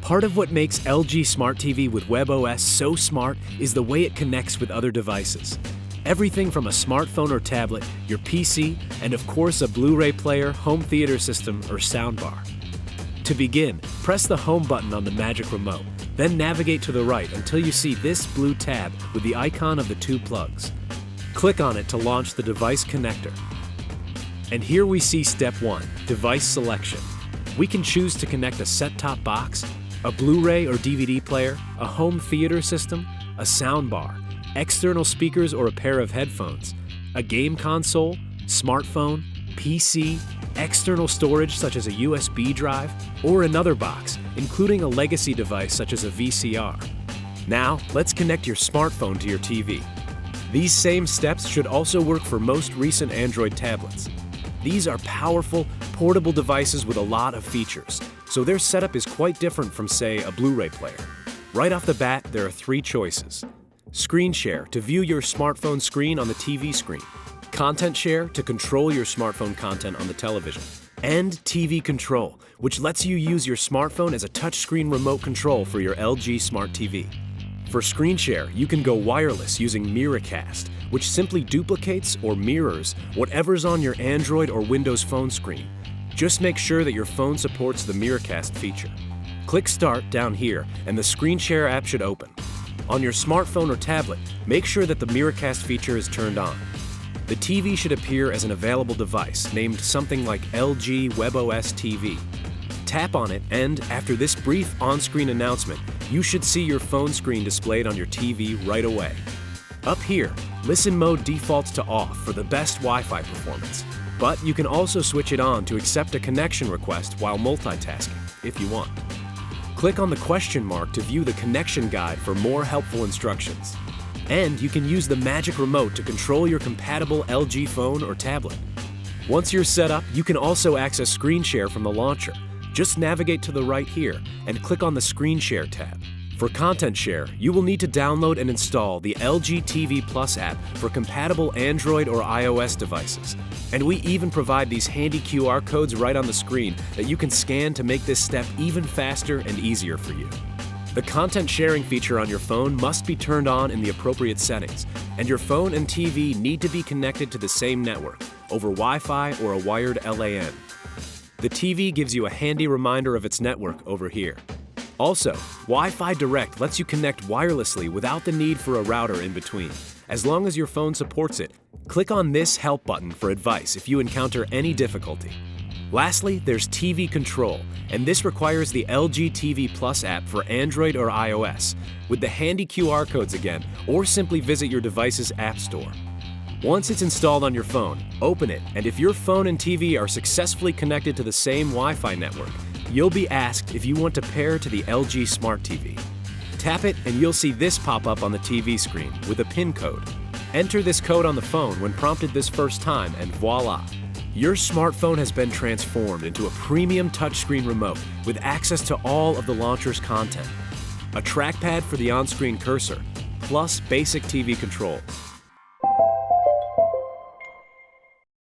Part of what makes LG Smart TV with WebOS so smart is the way it connects with other devices. Everything from a smartphone or tablet, your PC, and of course a Blu-ray player, home theater system, or soundbar. To begin, press the Home button on the Magic Remote, then navigate to the right until you see this blue tab with the icon of the two plugs. Click on it to launch the device connector. And here we see Step 1, Device Selection. We can choose to connect a set-top box, a Blu-ray or DVD player, a home theater system, a soundbar, external speakers or a pair of headphones, a game console, smartphone, PC, external storage such as a USB drive, or another box, including a legacy device such as a VCR. Now, let's connect your smartphone to your TV. These same steps should also work for most recent Android tablets. These are powerful, portable devices with a lot of features, so their setup is quite different from, say, a Blu-ray player. Right off the bat, there are three choices. Screen Share to view your smartphone screen on the TV screen. Content Share to control your smartphone content on the television. And TV Control, which lets you use your smartphone as a touchscreen remote control for your LG Smart TV. For Screen Share, you can go wireless using Miracast, which simply duplicates or mirrors whatever's on your Android or Windows phone screen. Just make sure that your phone supports the Miracast feature. Click Start down here and the Screen Share app should open. On your smartphone or tablet, make sure that the Miracast feature is turned on. The TV should appear as an available device named something like LG WebOS TV. Tap on it and, after this brief on-screen announcement, you should see your phone screen displayed on your TV right away. Up here, Listen Mode defaults to off for the best Wi-Fi performance, but you can also switch it on to accept a connection request while multitasking, if you want. Click on the question mark to view the connection guide for more helpful instructions. And you can use the Magic Remote to control your compatible LG phone or tablet. Once you're set up, you can also access Screen Share from the launcher. Just navigate to the right here and click on the Screen Share tab. For Content Share, you will need to download and install the LG TV Plus app for compatible Android or iOS devices. And we even provide these handy QR codes right on the screen that you can scan to make this step even faster and easier for you. The content sharing feature on your phone must be turned on in the appropriate settings, and your phone and TV need to be connected to the same network, over Wi-Fi or a wired LAN. The TV gives you a handy reminder of its network over here. Also, Wi-Fi Direct lets you connect wirelessly without the need for a router in between. As long as your phone supports it, click on this Help button for advice if you encounter any difficulty. Lastly, there's TV Control, and this requires the LG TV Plus app for Android or iOS, with the handy QR codes again, or simply visit your device's app store. Once it's installed on your phone, open it, and if your phone and TV are successfully connected to the same Wi-Fi network, you'll be asked if you want to pair to the LG Smart TV. Tap it and you'll see this pop up on the TV screen with a PIN code. Enter this code on the phone when prompted this first time and voila! Your smartphone has been transformed into a premium touchscreen remote with access to all of the launcher's content. A trackpad for the on-screen cursor, plus basic TV controls.